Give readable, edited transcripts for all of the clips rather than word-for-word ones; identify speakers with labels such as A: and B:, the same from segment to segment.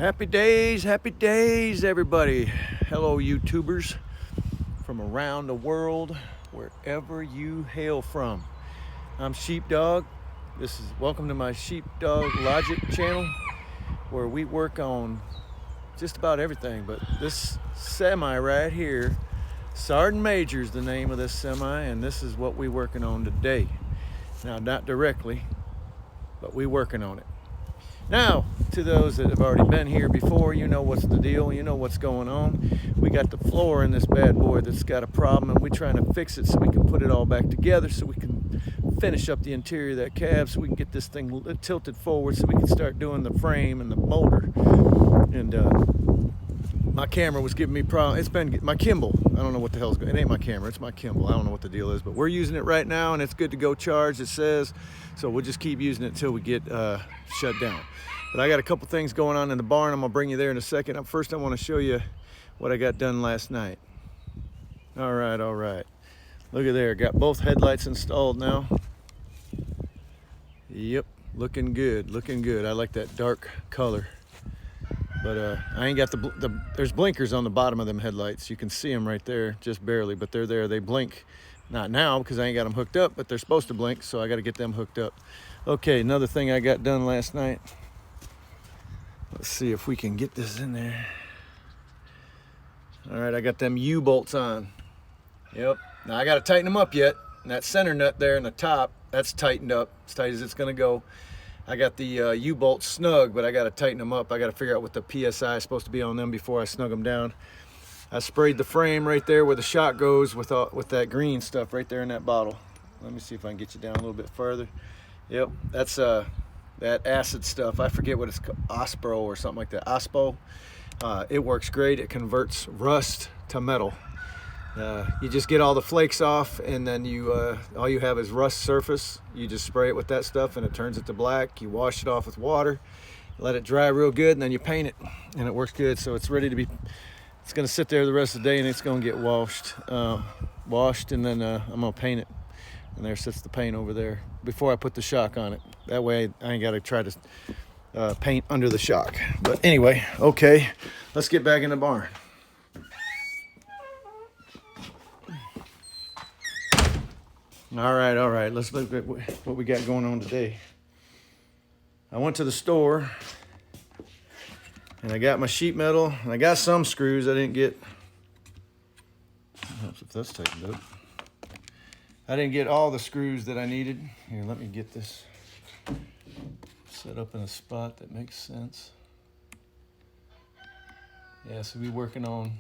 A: Happy days, everybody. Hello, YouTubers from around the world, wherever you hail from. I'm Sheepdog. Welcome to my Sheepdog Logic channel, where we work on just about everything. But this semi right here, Sgt Major is the name of this semi, and this is what we're working on today. Now, not directly, but we're working on it. Now, to those that have already been here before, you know what's the deal, you know what's going on. We got the floor in this bad boy that's got a problem, and we're trying to fix it so we can put it all back together, so we can finish up the interior of that cab, so we can get this thing tilted forward, so we can start doing the frame and the motor. And my camera was giving me problems. It's been my Kimball. I don't know what the hell's going on. It ain't my camera, it's my Kimball. I don't know what the deal is, but we're using it right now, and it's good to go charged, it says. So we'll just keep using it until we get shut down. But I got a couple things going on in the barn. I'm gonna bring you there in a second. First, I want to show you what I got done last night. All right. Look at there. Got both headlights installed now. Yep, looking good. I like that dark color. But I ain't got there's blinkers on the bottom of them headlights. You can see them right there, just barely, but they're there. They blink. Not now because I ain't got them hooked up, but they're supposed to blink, so I got to get them hooked up. Okay, another thing I got done last night. Let's see if we can get this in there. All right, I got them U-bolts on. Yep. Now I got to tighten them up yet. And that center nut there in the top, that's tightened up, as tight as it's going to go. I got the U-bolts snug, but I got to tighten them up. I got to figure out what the PSI is supposed to be on them before I snug them down. I sprayed the frame right there where the shot goes with that green stuff right there in that bottle. Let me see if I can get you down a little bit further. Yep, that's that acid stuff. I forget what it's called, Ospro or something like that. Ospo. It works great. It converts rust to metal. You just get all the flakes off, and then all you have is rust surface. You just spray it with that stuff, and it turns it to black. You wash it off with water, let it dry real good, and then you paint it, and it works good. So it's ready to be. It's gonna sit there the rest of the day, and it's gonna get washed, and then I'm gonna paint it. And there sits the paint over there before I put the shock on it. That way I ain't gotta try to paint under the shock. But anyway, okay, let's get back in the barn. All right, let's look at what we got going on today. I went to the store, and I got my sheet metal, and I got some screws I didn't get. If that's tightened up. I didn't get all the screws that I needed. Here, let me get this set up in a spot that makes sense. Yeah, so we're working on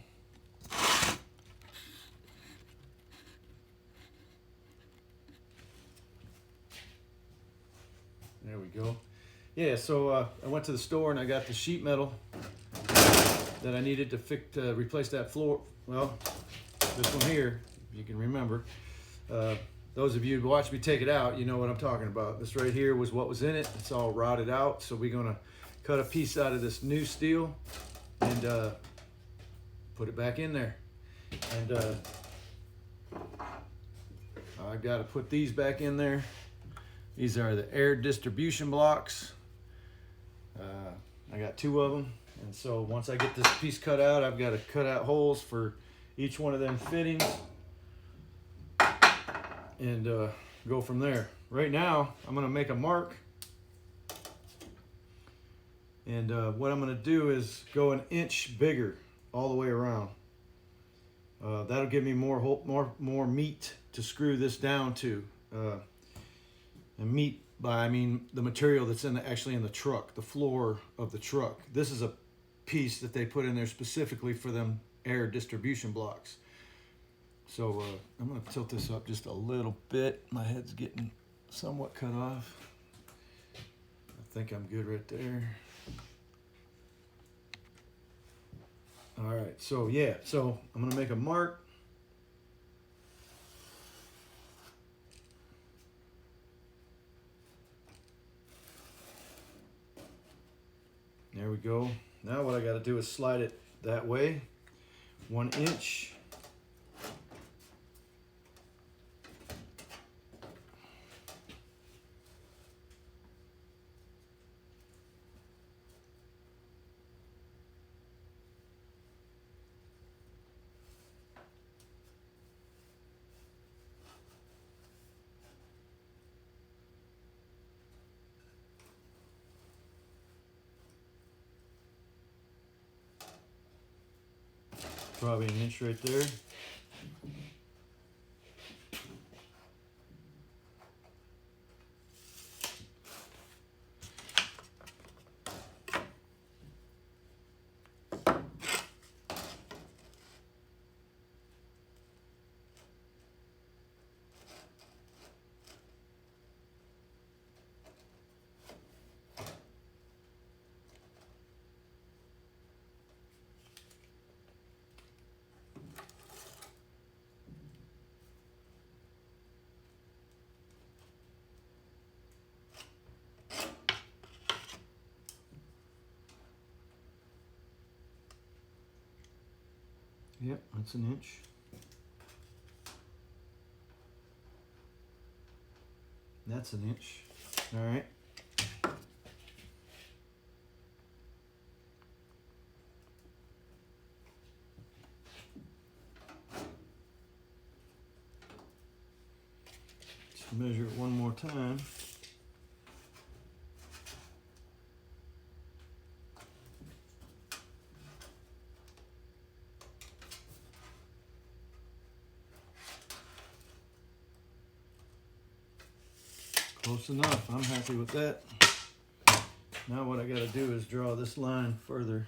A: there we go. Yeah, so I went to the store and I got the sheet metal that I needed to replace that floor. Well, this one here, if you can remember. Those of you who watch me take it out, you know what I'm talking about. This right here was what was in it. It's all rotted out, so we're gonna cut a piece out of this new steel and put it back in there. And I got to put these back in there. These are the air distribution blocks. I got 2 of them, and so once I get this piece cut out, I've got to cut out holes for each one of them fittings and go from there. Right now, I'm gonna make a mark, and what I'm gonna do is go an inch bigger all the way around. That'll give me more meat to screw this down to. And meat by I mean the material that's actually in the truck, the floor of the truck. This is a piece that they put in there specifically for them air distribution blocks. So I'm going to tilt this up just a little bit. My head's getting somewhat cut off. I think I'm good right there. All right, so yeah, so I'm going to make a mark. There we go. Now what I got to do is slide it that way, 1 inch. probably an inch right there. Yep, that's an inch. That's an inch. All right. Let's measure it one more time. Close enough. I'm happy with that. Now what I got to do is draw this line further.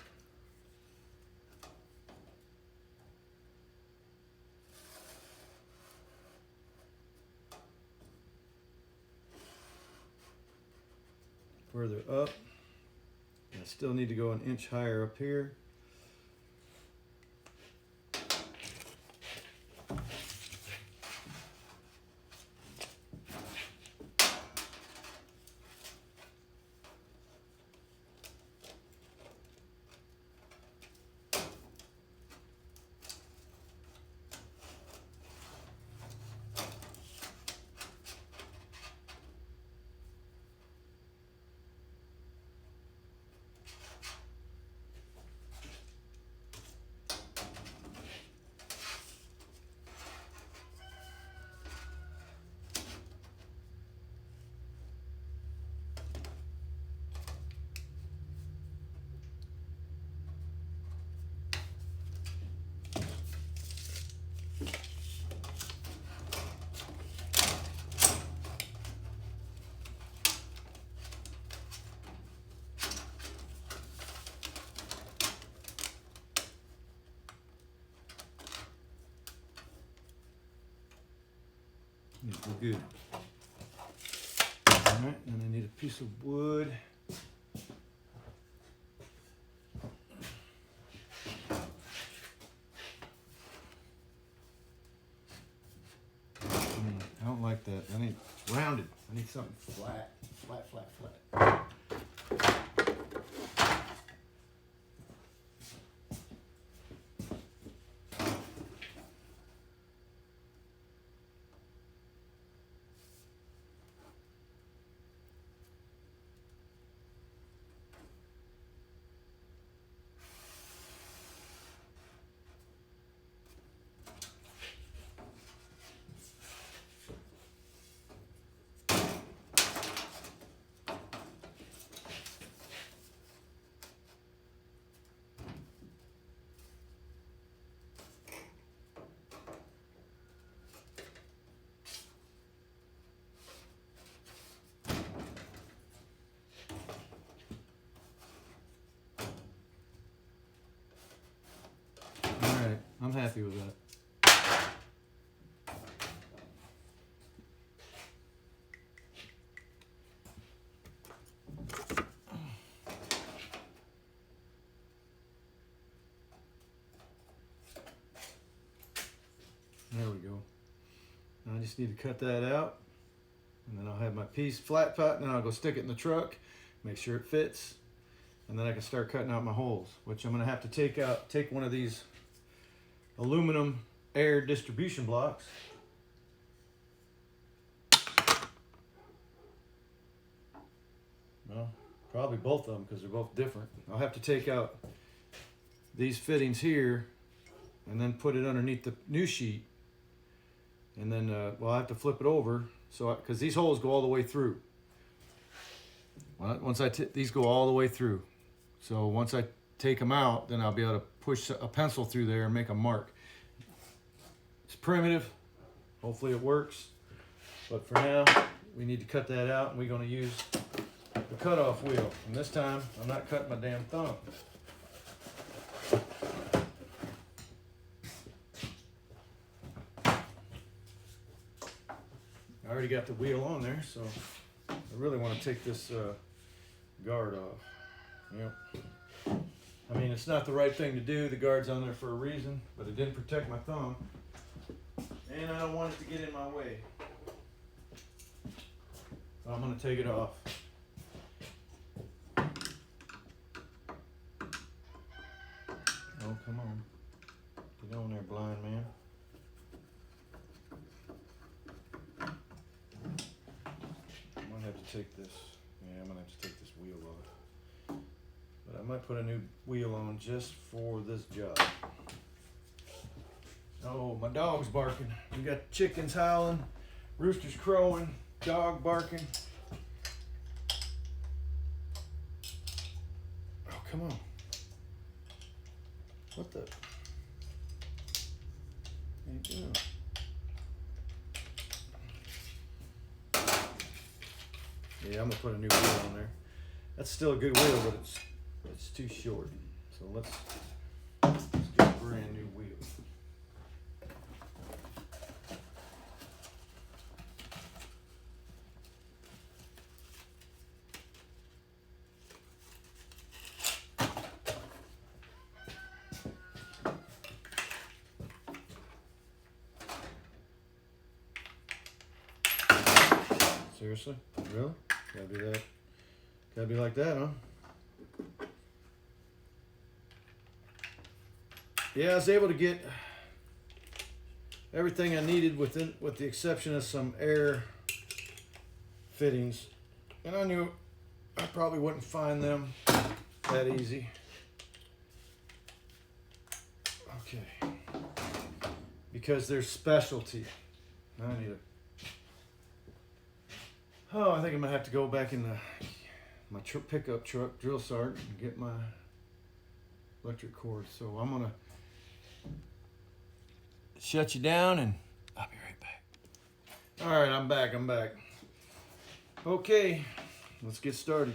A: Further up. I still need to go an inch higher up here. Yeah, we're good. All right, and I need a piece of wood. I don't like that. I need rounded. I need something flat, flat, flat, flat. I'm happy with that. There we go. Now I just need to cut that out, and then I'll have my piece flat cut, and then I'll go stick it in the truck, make sure it fits, and then I can start cutting out my holes, which I'm gonna have to take one of these aluminum air distribution blocks. Well, probably both of them because they're both different. I'll have to take out these fittings here and then put it underneath the new sheet, and then well, I have to flip it over so because these holes go all the way through. Once these go all the way through, so once I take them out, then I'll be able to push a pencil through there and make a mark. It's primitive. Hopefully it works. But for now, we need to cut that out, and we're going to use the cutoff wheel. And this time, I'm not cutting my damn thumb. I already got the wheel on there, so I really want to take this guard off. Yep. I mean, it's not the right thing to do. The guard's on there for a reason, but it didn't protect my thumb. And I don't want it to get in my way. So I'm going to take it off. Oh, come on. Get on there, blind man. I'm going to have to take this. Yeah, I'm going to have to take this wheel off. But I might put a new wheel on just for this job. Oh, my dog's barking. We got chickens howling, roosters crowing, dog barking. Oh, come on. What the? What are you doing? Yeah, I'm gonna put a new wheel on there. That's still a good wheel, but it's too short. So let's get a brand new wheel. Seriously? Really? Gotta be that. Gotta be like that, huh? Yeah, I was able to get everything I needed with the exception of some air fittings. And I knew I probably wouldn't find them that easy. Okay. Because they're specialty. Now I need a... Oh, I think I'm gonna have to go back in my pickup truck, drill sergeant, and get my electric cord. So I'm gonna shut you down, and I'll be right back. All right, I'm back. Okay, let's get started.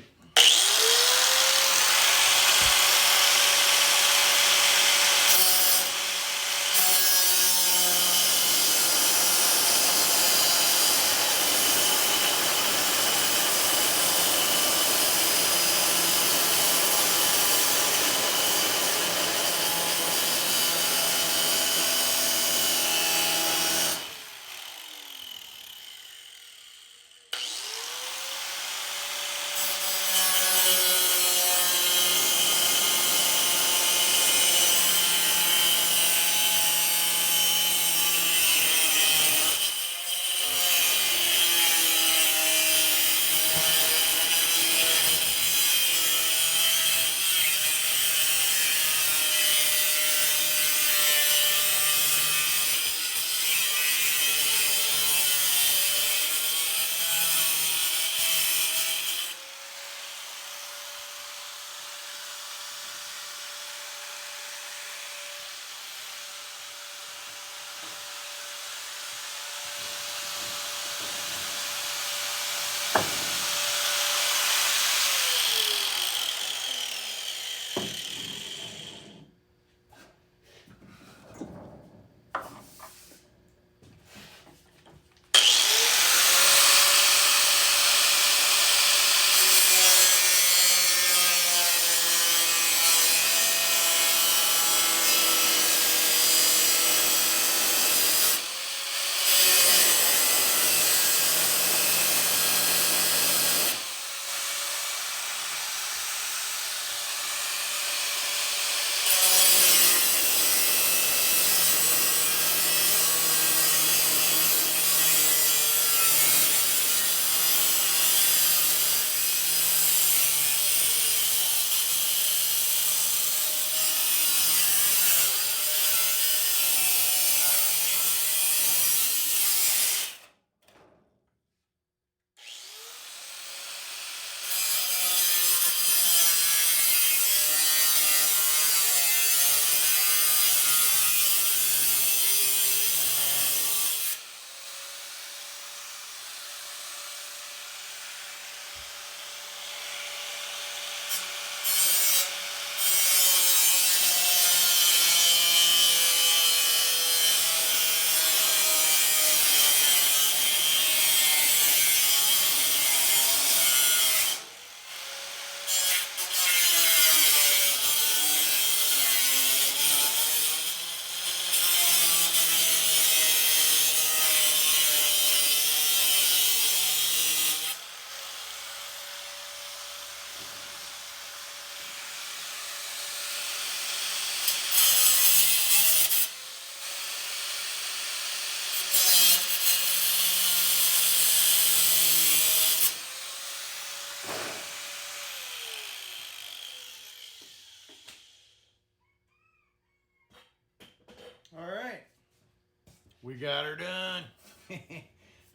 A: got her done.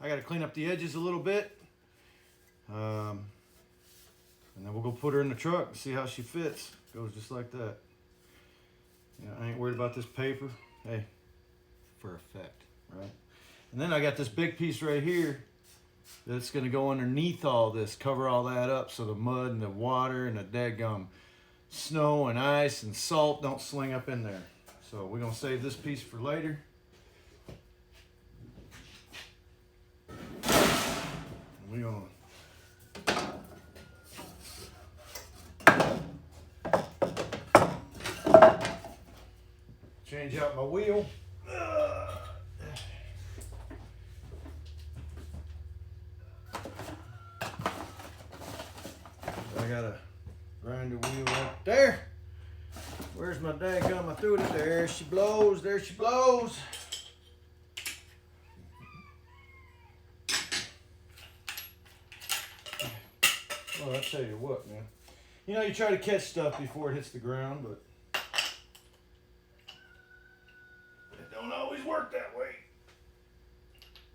A: I got to clean up the edges a little bit. And then we'll go put her in the truck and see how she fits. Goes just like that. You know, I ain't worried about this paper. Hey, for effect, right? And then I got this big piece right here that's going to go underneath all this, cover all that up so the mud and the water and the daggum snow and ice and salt don't sling up in there. So we're going to save this piece for later. We're going to change out my wheel. I got a grinder wheel right there. Where's my daggum? I threw it there. There she blows. There she blows. Well, I tell you what, man. You know, you try to catch stuff before it hits the ground, but it don't always work that way.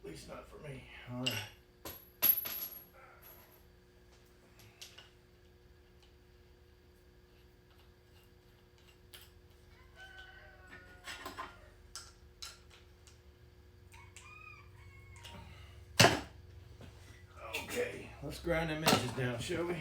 A: At least not for me. All right. Okay, let's grind them edges down, shall we?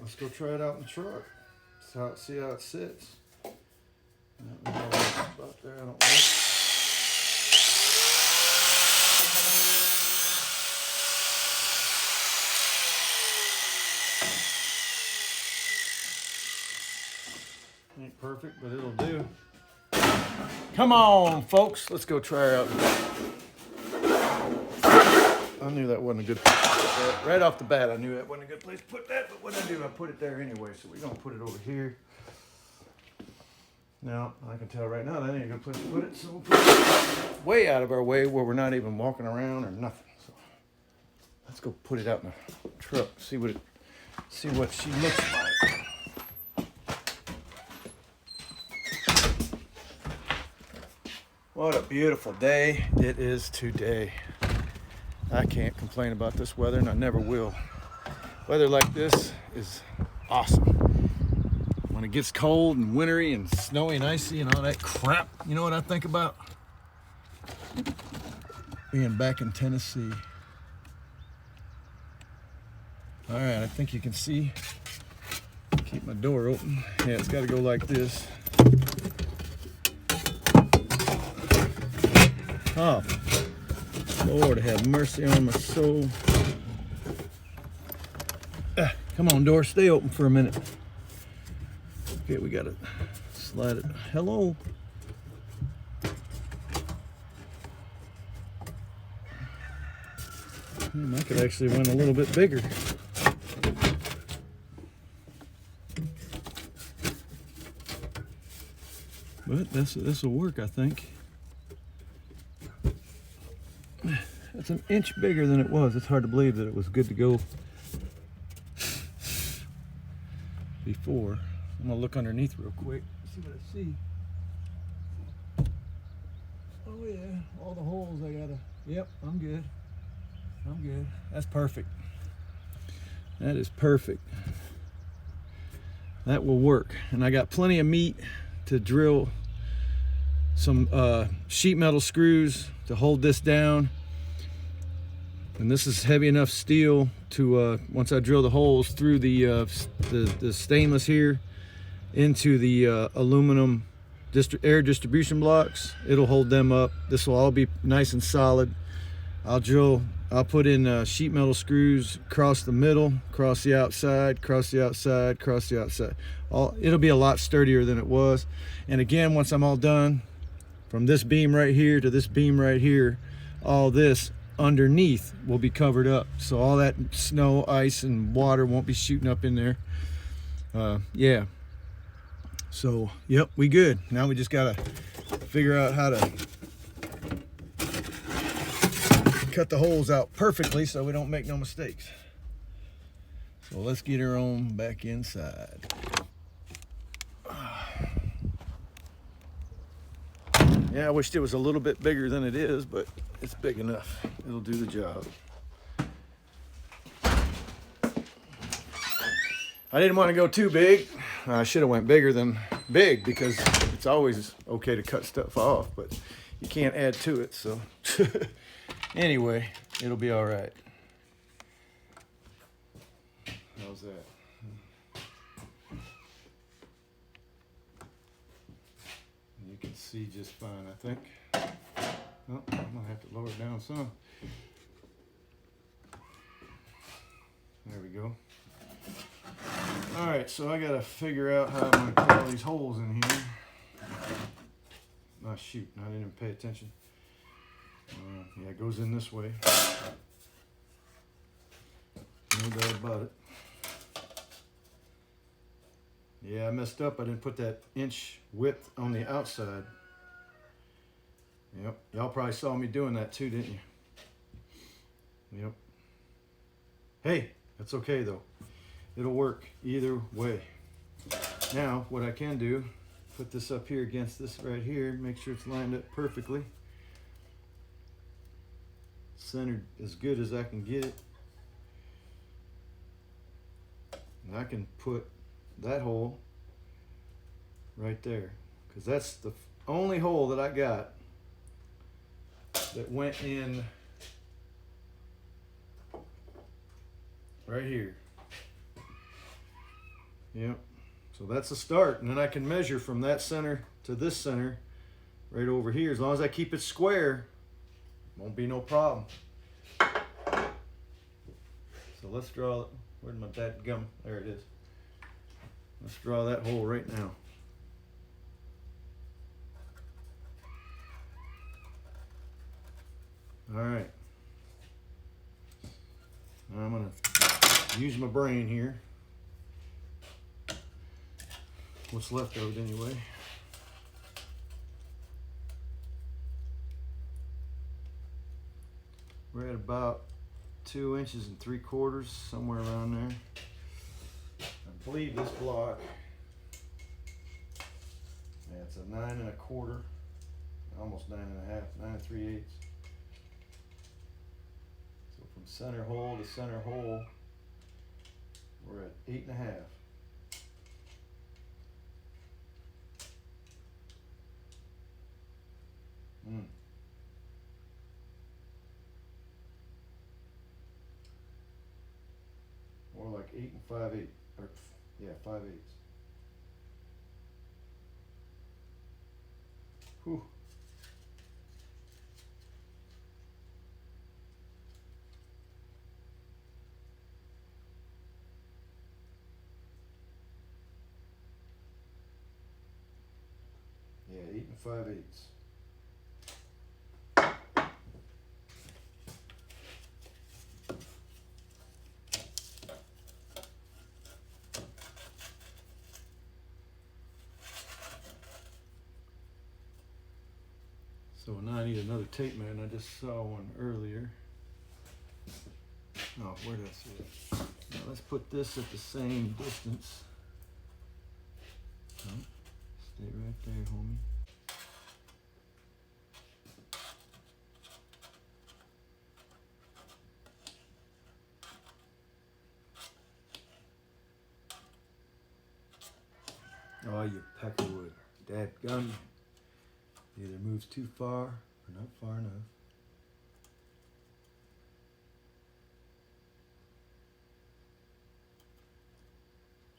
A: Let's go try it out in the truck. See how it sits. About there, I don't know. Ain't perfect, but it'll do. Come on, folks. Let's go try her out. I knew that wasn't a good place to put that. Right off the bat, I knew that wasn't a good place to put that, but what I do, I put it there anyway, so we're going to put it over here. Now, I can tell right now that ain't a good place to put it, so we'll put it way out of our way where we're not even walking around or nothing. So let's go put it out in the truck, see what she looks like. What a beautiful day it is today. I can't complain about this weather, and I never will. Weather like this is awesome. When it gets cold and wintry and snowy and icy and all that crap, you know what I think about? Being back in Tennessee. All right, I think you can see. Keep my door open. Yeah, it's got to go like this. Oh, Lord have mercy on my soul. Come on, door, stay open for a minute. Okay, we got to slide it. Hello. I could actually run a little bit bigger. But this will work, I think. It's an inch bigger than it was. It's hard to believe that it was good to go before. I'm gonna look underneath real quick, see what I see. Oh yeah, all the holes I gotta, yep, I'm good. I'm good. That's perfect. That is perfect. That will work. And I got plenty of meat to drill some sheet metal screws to hold this down. And this is heavy enough steel to, once I drill the holes through the stainless here into the aluminum air distribution blocks, it'll hold them up. This will all be nice and solid. I'll put in sheet metal screws across the middle, across the outside, across the outside, across the outside. It'll be a lot sturdier than it was. And again, once I'm all done, from this beam right here to this beam right here, all this underneath will be covered up. So all that snow, ice, and water won't be shooting up in there. Yeah. So, yep, we good. Now we just gotta figure out how to cut the holes out perfectly so we don't make no mistakes. So let's get her on back inside. Yeah, I wished it was a little bit bigger than it is, but it's big enough. It'll do the job. I didn't want to go too big. I should have went bigger than big because it's always okay to cut stuff off, but you can't add to it, so. Anyway, it'll be all right. How's that? You can see just fine, I think. Oh, I'm gonna have to lower it down some. There we go. All right, so I gotta figure out how I'm gonna put all these holes in here. Oh shoot, I didn't even pay attention. Yeah, it goes in this way. No doubt about it. Yeah, I messed up. I didn't put that inch width on the outside. Yep, y'all probably saw me doing that too, didn't you? Yep. Hey, that's okay though. It'll work either way. Now, what I can do, put this up here against this right here, make sure it's lined up perfectly. Centered as good as I can get it. And I can put that hole right there, because that's the only hole that I got that went in right here. Yep. So that's a start, and then I can measure from that center to this center right over here. As long as I keep it square, won't be no problem. So let's draw, where'd my dad gum? There it is. Let's draw that hole right now. All right. Now I'm gonna use my brain here. What's left of it anyway. We're at about 2 inches and 3/4, somewhere around there. I believe this block, yeah, it's a 9 1/4, almost 9 1/2, 9 3/8. So from center hole to center hole, we're at 8 1/2. More like 8 5/8, or yeah, 5/8. Whew. Yeah, 8 5/8. So now I need another tape measure. I just saw one earlier. Oh, where did I see it? Now let's put this at the same distance. Oh, stay right there, homie. Oh, you peckerwood. Dadgum. Either moves too far or not far enough.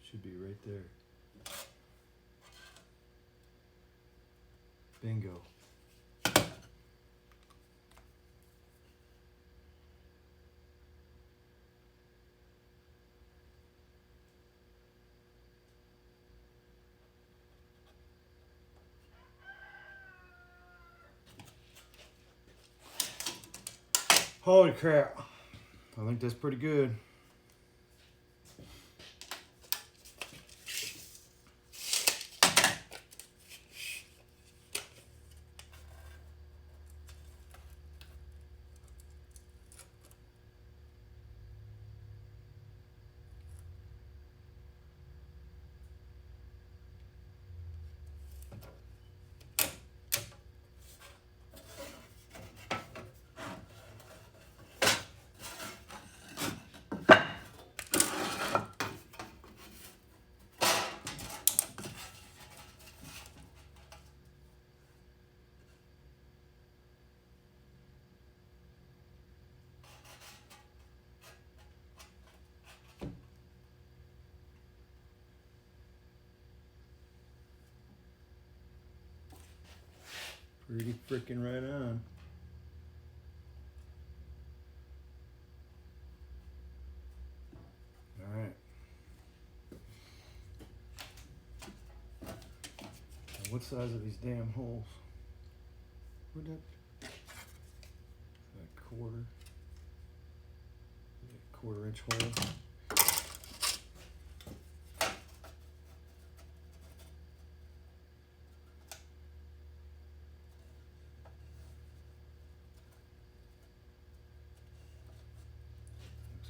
A: Should be right there. Bingo. Holy crap. I think that's pretty good. Pretty freaking right on. All right. Now what size are these damn holes? What that? A quarter-inch hole.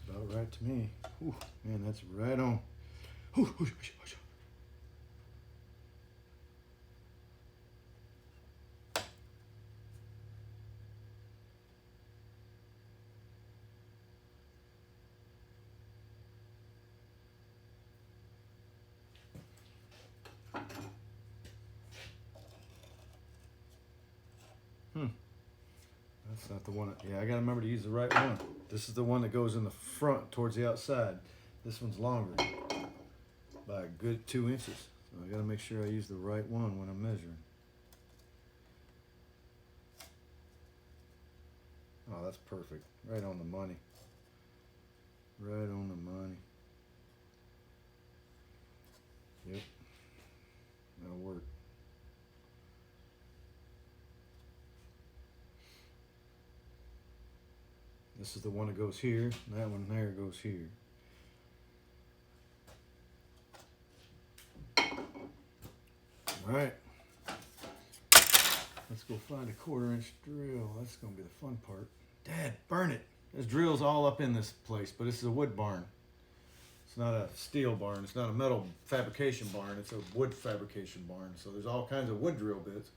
A: About right to me. Ooh, man, that's right on. Ooh, ooh, ooh, ooh. That's not the one. Yeah, I gotta remember to use the right one. This is the one that goes in the front towards the outside. This one's longer by a good 2 inches. So I gotta make sure I use the right one when I'm measuring. Oh, that's perfect. Right on the money. Right on the money. Yep. That'll work. This is the one that goes here, and that one there goes here. All right. Let's go find a 1/4-inch drill. That's gonna be the fun part. Dad, burn it. There's drills all up in this place, but this is a wood barn. It's not a steel barn. It's not a metal fabrication barn. It's a wood fabrication barn. So there's all kinds of wood drill bits.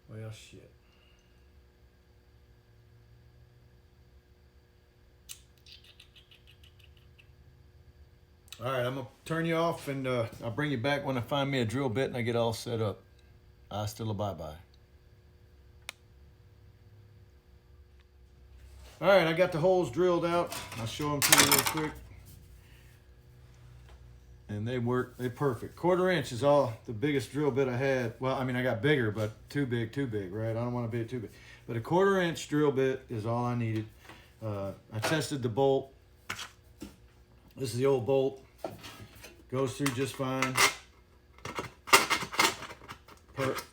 A: Well, shit. All right, I'm gonna turn you off, and I'll bring you back when I find me a drill bit and I get all set up. Hasta la bye-bye. All right, I got the holes drilled out. I'll show them to you real quick. And they work, they're perfect. 1/4 inch is all the biggest drill bit I had. Well, I mean, I got bigger, but too big, right? I don't want to be too big. But a 1/4-inch drill bit is all I needed. I tested the bolt. This is the old bolt. Goes through just fine.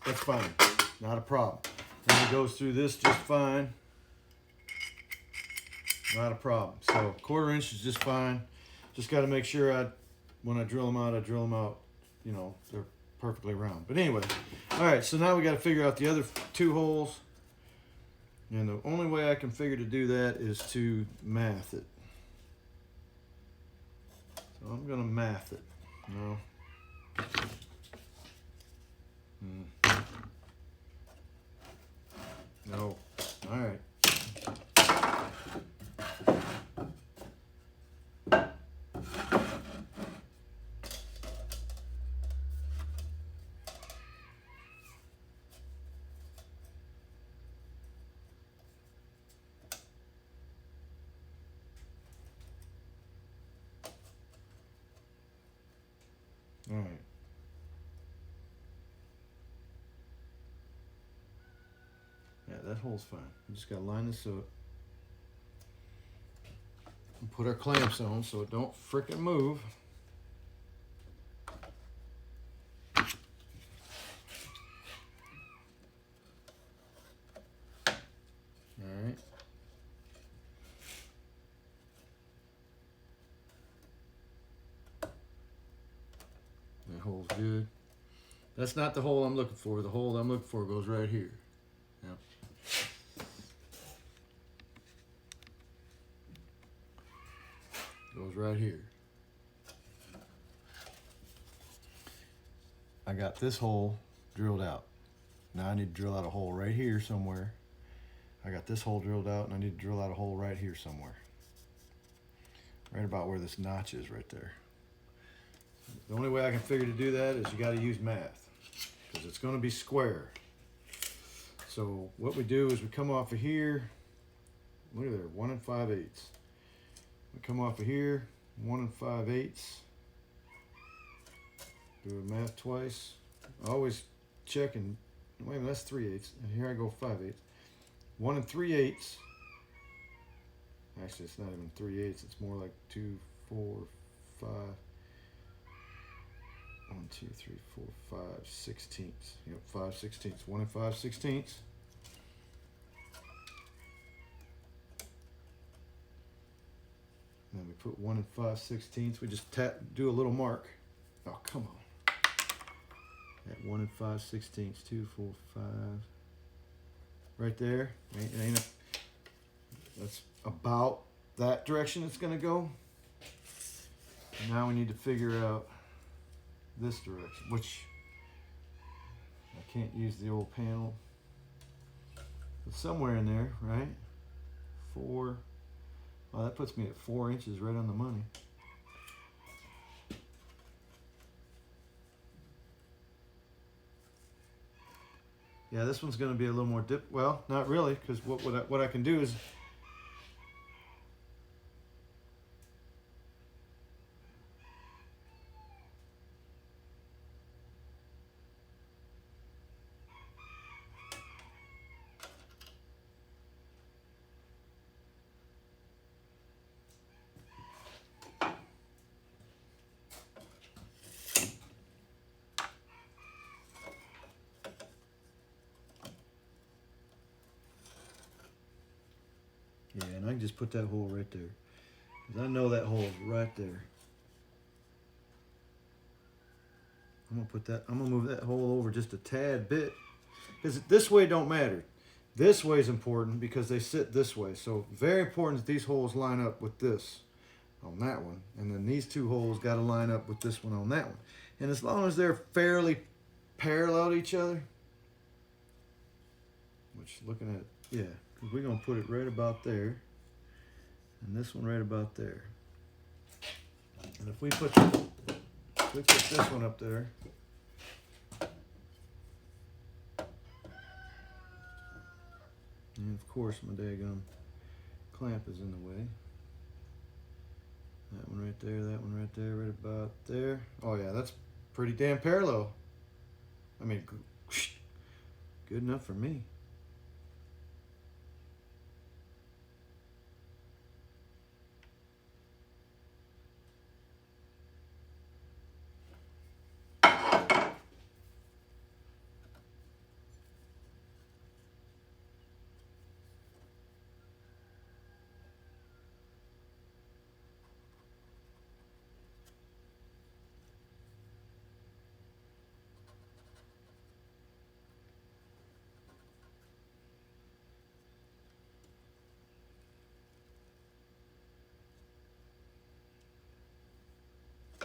A: That's fine, not a problem. And it goes through this just fine. not a problem. So 1/4 inch is just fine. Just got to make sure when I drill them out, you know, they're perfectly round. But anyway, all right, so now we got to figure out the other 2 holes. And the only way I can figure to do that is to math it. So I'm going to math it. No. No. All right. All right. Yeah, that hole's fine. We just got to line this up. And put our clamps on so it don't frickin' move. All right. That hole's good. That's not the hole I'm looking for. The hole I'm looking for goes right here. Yep. Goes right here. I got this hole drilled out. Now I need to drill out a hole right here somewhere. I got this hole drilled out and I need to drill out a hole right here somewhere. Right about where this notch is right there. The only way I can figure to do that is you got to use math, because it's going to be square. So what we do is we come off of here. Look at there, 1 5/8. We come off of here, 1 5/8. Do the math twice. Always checking. Wait a minute, that's 3/8. And here I go 5/8. 1 3/8. Actually, it's not even 3/8. It's more like 2, 4, 5. 1 2 3 4 5 16ths. Yep, 5 16ths. 1 5 16ths. And then we put 1 5 16ths. We just do a little mark. Oh, come on. At 1 5 16ths. 2 4 5. Right there. That's about that direction it's going to go. And now we need to figure out this direction, which I can't use the old panel. But somewhere in there, right? 4. Well, that puts me at 4 inches right on the money. Yeah, this one's going to be a little more well, not really, because what I can do is yeah, and I can just put that hole right there, because I know that hole is right there. I'm gonna move that hole over just a tad bit, because this way don't matter. This way is important because they sit this way. So very important that these holes line up with this on that one, and then these 2 holes got to line up with this one on that one. And as long as they're fairly parallel to each other, which looking at it, yeah, because we're gonna put it right about there, and this one right about there. And if we put this one up there, and of course my daggum clamp is in the way. That one right there, that one right there, right about there. Oh yeah, that's pretty damn parallel. I mean, good enough for me.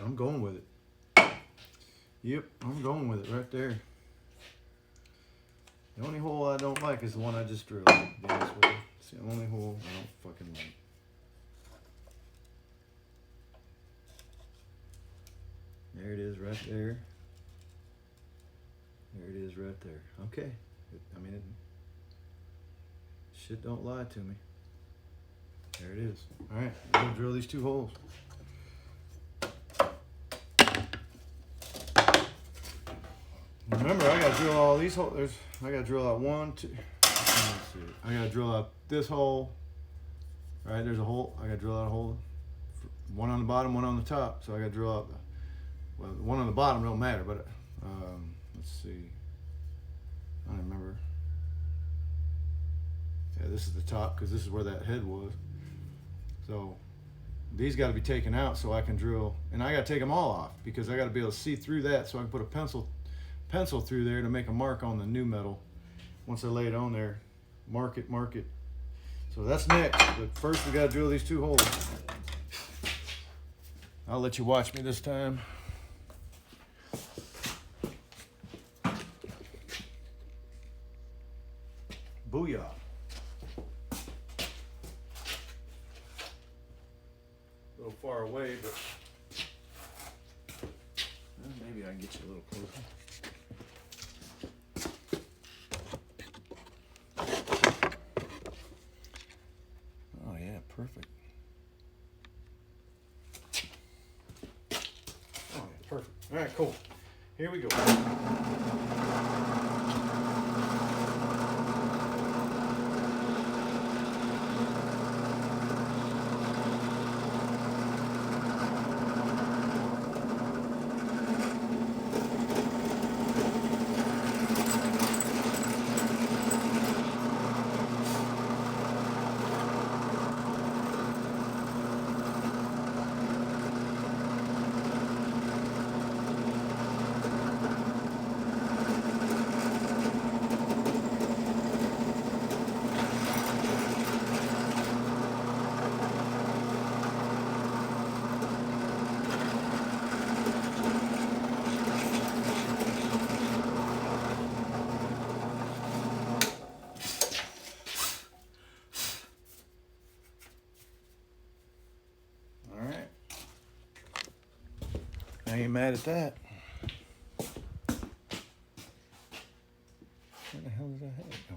A: I'm going with it. Yep, I'm going with it right there. The only hole I don't like is the one I just drilled. To be honest with you. It's the only hole I don't fucking like. There it is right there. There it is right there. Okay. I mean, shit don't lie to me. There it is. All right, I'm gonna drill these 2 holes. Remember, I gotta drill all these holes. I gotta drill out 1, 2. Let's see. I gotta drill out this hole. Right, there's a hole. I gotta drill out a hole. 1 on the bottom, 1 on the top. So I gotta drill out. Well, the 1 on the bottom don't matter, but let's see. I don't remember. Yeah, this is the top because this is where that head was. So these got to be taken out so I can drill, and I got to take them all off because I got to be able to see through that so I can put a pencil through there to make a mark on the new metal. Once I lay it on there, mark it. So that's next, but first we got to drill these 2 holes. I'll let you watch me this time. Booyah. A little far away, but well, maybe I can get you a little closer. Oh yeah, perfect. Oh yeah, perfect. All right, cool. Here we go. I ain't mad at that. Where the hell does that head go?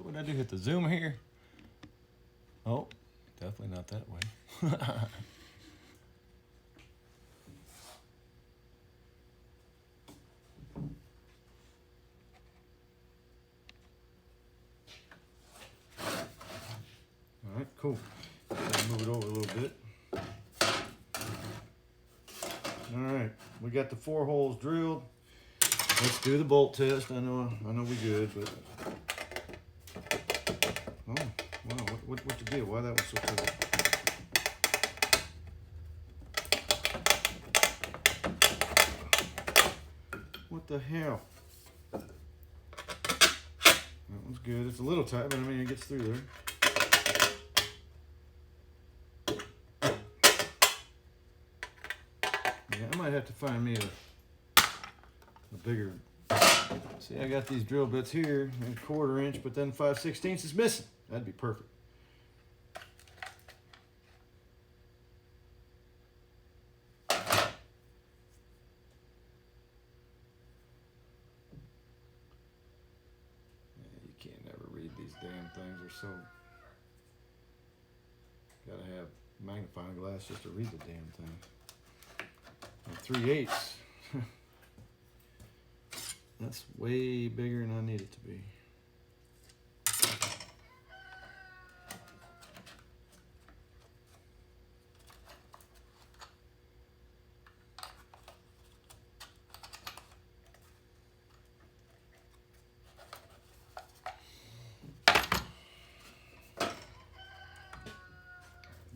A: What did I do? Hit the zoom here? Oh, definitely not that way. All right, cool. Move it over a little bit. All right, we got the 4 holes drilled. Let's do the bolt test. I know we good, but oh, wow, what the deal? Why that was so tight? What the hell? That one's good. It's a little tight, but I mean it gets through there. Yeah, I might have to find me a bigger. See, I got these drill bits here, a 1/4 inch, but then 5/16 is missing. That'd be perfect. Yeah, you can't never read these damn things. They're so. Gotta have magnifying glass just to read the damn thing. And 3/8. That's way bigger than I need it to be.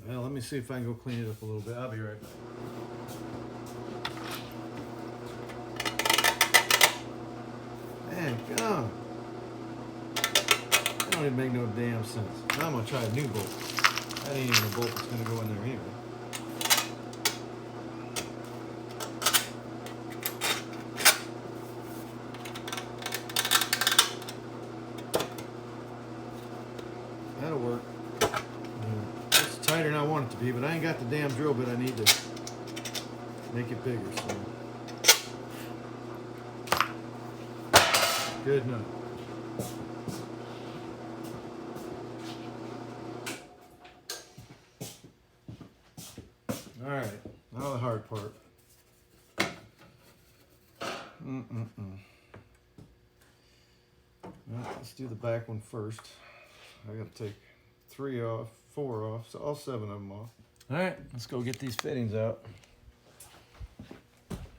A: Well, let me see if I can go clean it up a little bit. I'll be right back. Man, God. That don't even make no damn sense. Now I'm gonna try a new bolt. That ain't even a bolt that's gonna go in there anyway. That'll work. It's tighter than I want it to be, but I ain't got the damn drill bit I need to make it bigger, so. Good enough. All right, now the hard part. Well, let's do the back one first. I gotta take 3 off, 4 off, so all 7 of them off. All right, let's go get these fittings out.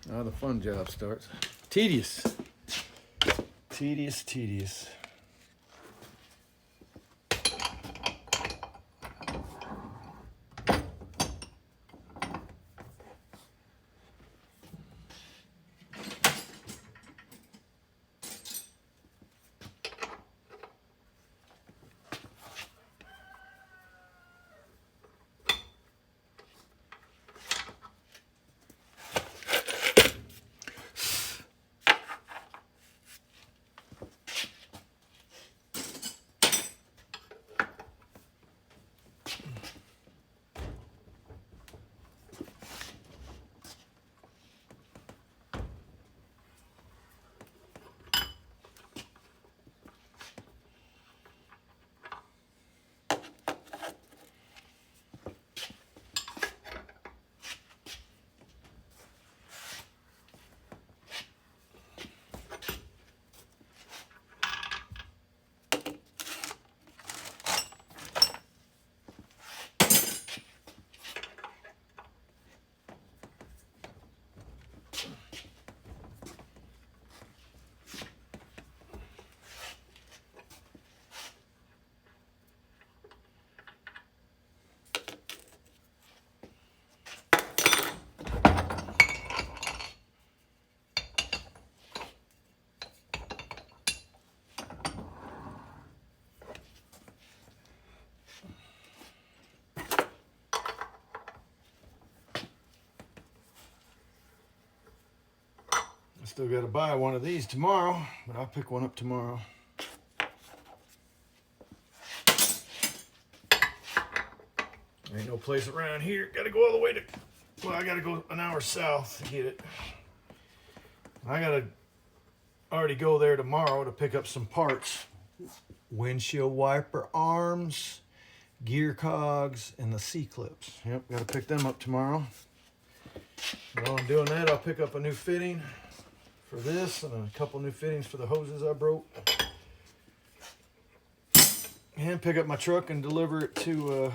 A: Now the fun job starts. Tedious. Tedious, tedious. I still got to buy one of these tomorrow, but I'll pick one up tomorrow. Ain't no place around here. Got to go all the way to, well, I got to go an hour south to get it. I got to already go there tomorrow to pick up some parts. Windshield wiper arms, gear cogs, and the C-clips. Yep, got to pick them up tomorrow. While I'm doing that, I'll pick up a new fitting for this and a couple new fittings for the hoses I broke. And pick up my truck and deliver it to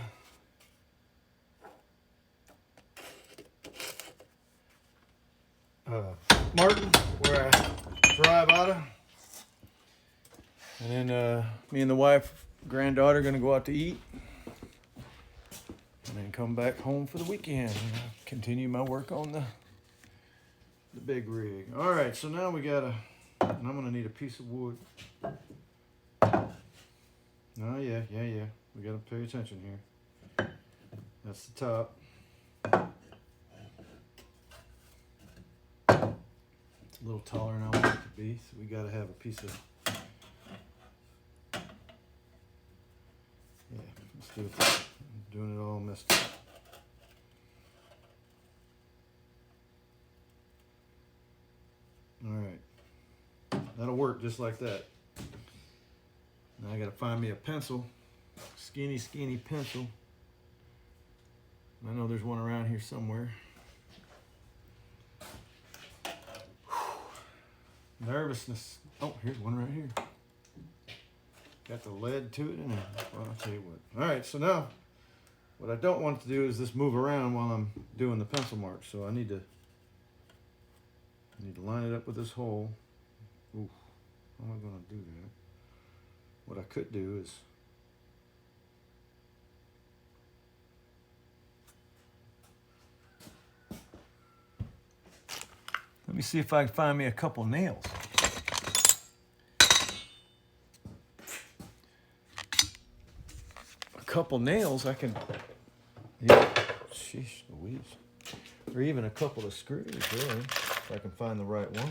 A: Martin, where I drive out of. And then me and the wife, granddaughter, gonna go out to eat. And then come back home for the weekend and continue my work on the big rig. All right, so now we gotta, and I'm gonna need a piece of wood. Oh yeah. We gotta pay attention here. That's the top. It's a little taller than I want it to be, so we gotta have a piece of, yeah, let's do it. I'm doing it all messed up. All right, that'll work just like that. Now I gotta find me a pencil, skinny pencil. I know there's one around here somewhere. Nervousness. Oh, here's one right here. Got the lead to it in there. Well, I'll tell you what. All right, so now what I don't want to do is just move around while I'm doing the pencil mark. So I need to line it up with this hole. Ooh, how am I going to do that? What I could do is Let me see if I can find me a couple nails. A couple nails I can, yeah, sheesh Louise. Or even a couple of screws, really, if I can find the right one.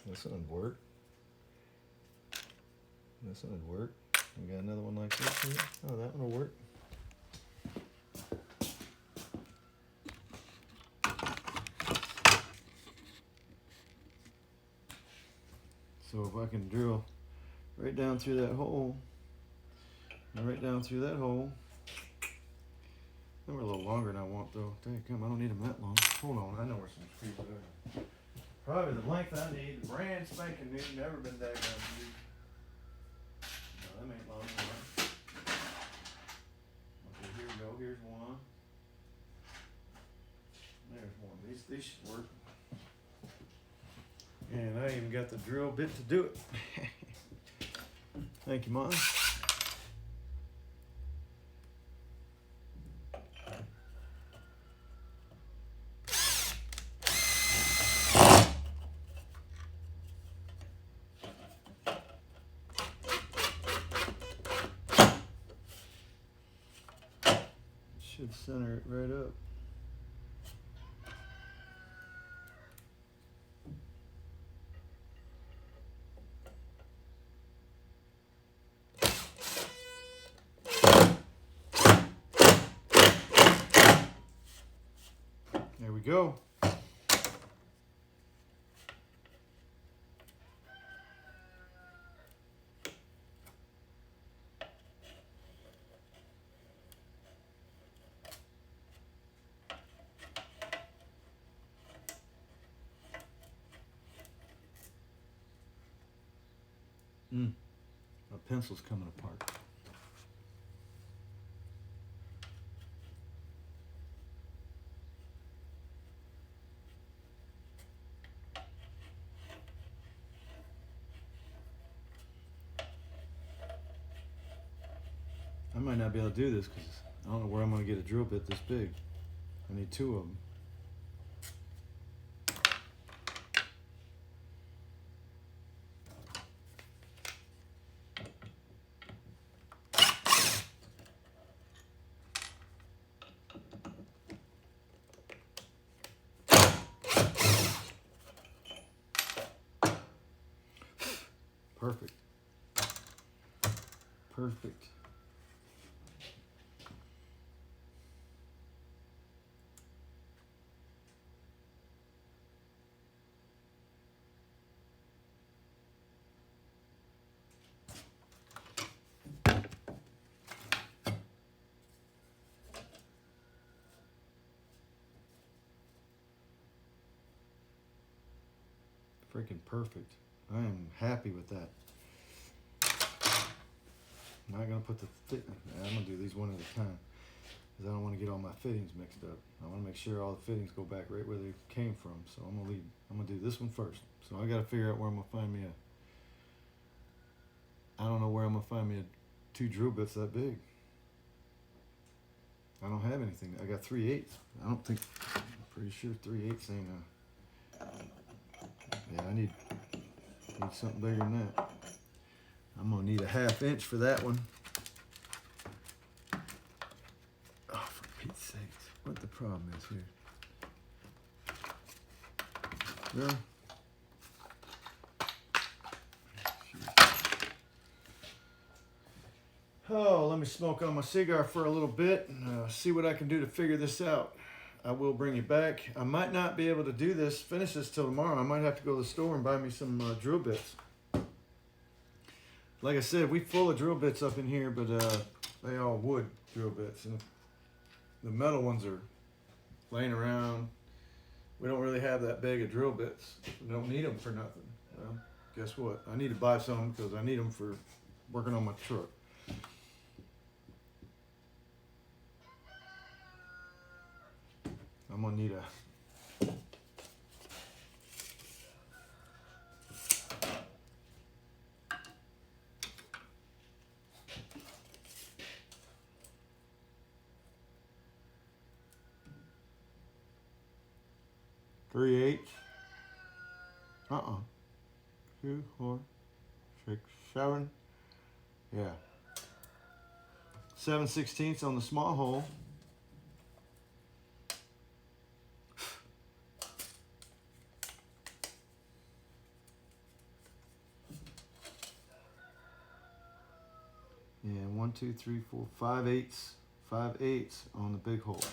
A: This one would work. This one would work. We got another one like this here. Oh, that one will work. So if I can drill right down through that hole, and right down through that hole. They were a little longer than I want though. Dang, come, I don't need them that long. Hold on, I know where some screws are. Probably the length I need, brand spanking new, never been that good. No, them ain't long enough. Okay, here we go, here's one. There's one, these should work. And I even got the drill bit to do it. Thank you, Mom. Should center it right up. There we go. My pencil's coming apart. I might not be able to do this because I don't know where I'm going to get a drill bit this big. I need two of them. Perfect. Perfect. Freaking perfect. I am happy with that. I'm not going to put the I'm going to do these one at a time because I don't want to get all my fittings mixed up. I want to make sure all the fittings go back right where they came from. So I'm going to do this one first. So I got to figure out where I'm going to find me I don't know where I'm going to find me two drill bits that big. I don't have anything. I got 3/8. I don't think, I'm pretty sure 3/8 ain't yeah, I need something bigger than that. I'm gonna need a 1/2 inch for that one. Oh, for Pete's sakes, what the problem is here? Really? Oh, let me smoke on my cigar for a little bit and see what I can do to figure this out. I will bring you back. I might not be able to do this, finish this till tomorrow. I might have to go to the store and buy me some drill bits. Like I said, we full of drill bits up in here, but they all wood drill bits. And the metal ones are laying around. We don't really have that big of drill bits. We don't need them for nothing. Well, guess what? I need to buy some because I need them for working on my truck. I'm gonna need a 3/8. 2, 4, 6, 7. Yeah. 7/16 on the small hole. And 1, 2, 3, 4, 5/8. 5/8 on the big hole.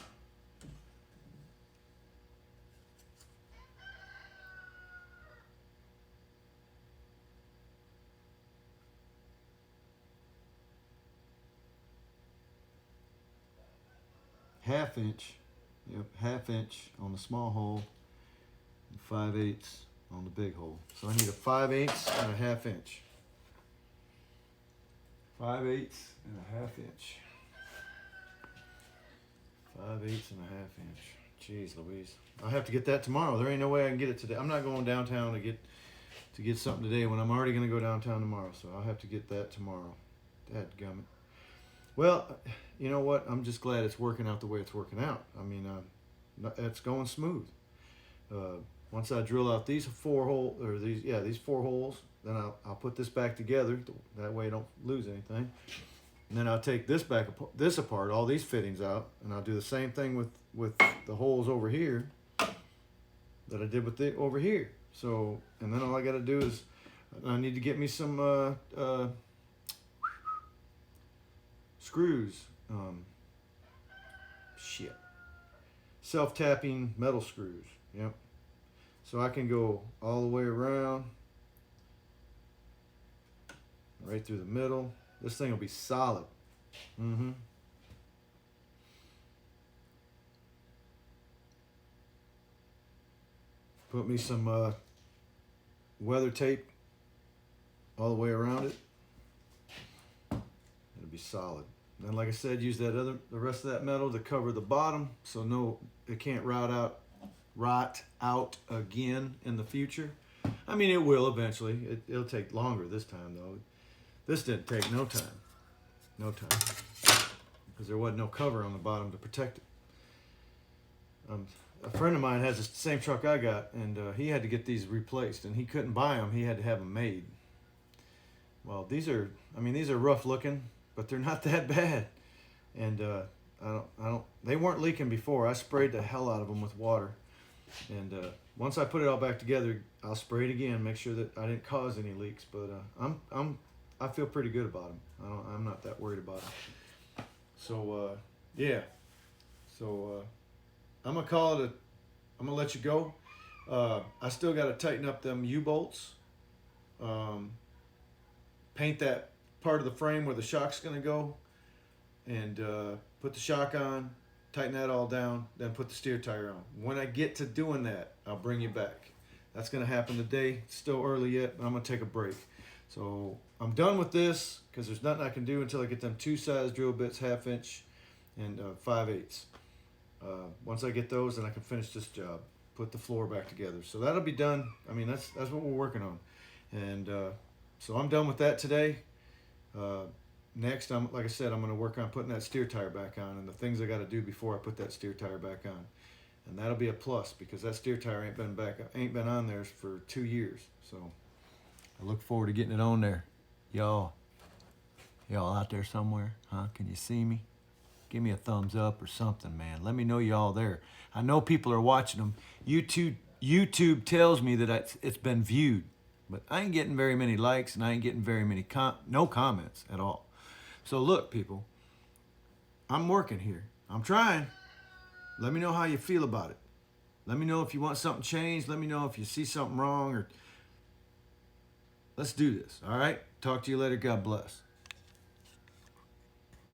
A: Half inch. Yep, half inch on the small hole. And 5/8 on the big hole. So I need a 5/8 and a half inch. 5/8 and a half inch. 5/8 and a half inch. Jeez Louise. I'll have to get that tomorrow. There ain't no way I can get it today. I'm not going downtown to get something today when I'm already going to go downtown tomorrow. So I'll have to get that tomorrow. Dadgummit. Well, you know what? I'm just glad it's working out the way it's working out. I mean, it's going smooth. Once I drill out these 4 holes, then I'll put this back together. That way I don't lose anything. And then I'll take this apart, all these fittings out, and I'll do the same thing with the holes over here that I did with it over here. So, and then all I got to do is I need to get me some screws. Self-tapping metal screws. Yep. So I can go all the way around, right through the middle. This thing will be solid. Put me some weather tape all the way around it. It'll be solid. And like I said, use the rest of that metal to cover the bottom, so it can't rot out again in the future. I mean, it will eventually. It'll take longer this time though. This didn't take no time, because there wasn't no cover on the bottom to protect it. A friend of mine has the same truck I got, and he had to get these replaced, and he couldn't buy them. He had to have them made. Well, these are rough looking, but they're not that bad. And they weren't leaking before. I sprayed the hell out of them with water. And once I put it all back together, I'll spray it again, make sure that I didn't cause any leaks. But I feel pretty good about them. I'm not that worried about them. So yeah. So I'm gonna let you go. I still got to tighten up them U-bolts. Paint that part of the frame where the shock's gonna go, and put the shock on, tighten that all down, then put the steer tire on. When I get to doing that, I'll bring you back. That's gonna happen today. It's still early yet, but I'm gonna take a break. So I'm done with this because there's nothing I can do until I get them 2 size drill bits, 1/2 inch and 5/8. Once I get those, then I can finish this job, put the floor back together. So that'll be done. I mean, that's what we're working on. And so I'm done with that today. Next, like I said, I'm going to work on putting that steer tire back on, and the things I got to do before I put that steer tire back on. And that'll be a plus, because that steer tire ain't been on there for 2 years. So I look forward to getting it on there. Y'all out there somewhere, huh? Can you see me? Give me a thumbs up or something, man. Let me know y'all there. I know people are watching them. YouTube tells me that it's been viewed, but I ain't getting very many likes, and I ain't getting very many no comments at all. So look, people, I'm working here. I'm trying. Let me know how you feel about it. Let me know if you want something changed. Let me know if you see something wrong, or let's do this. All right? Talk to you later. God bless.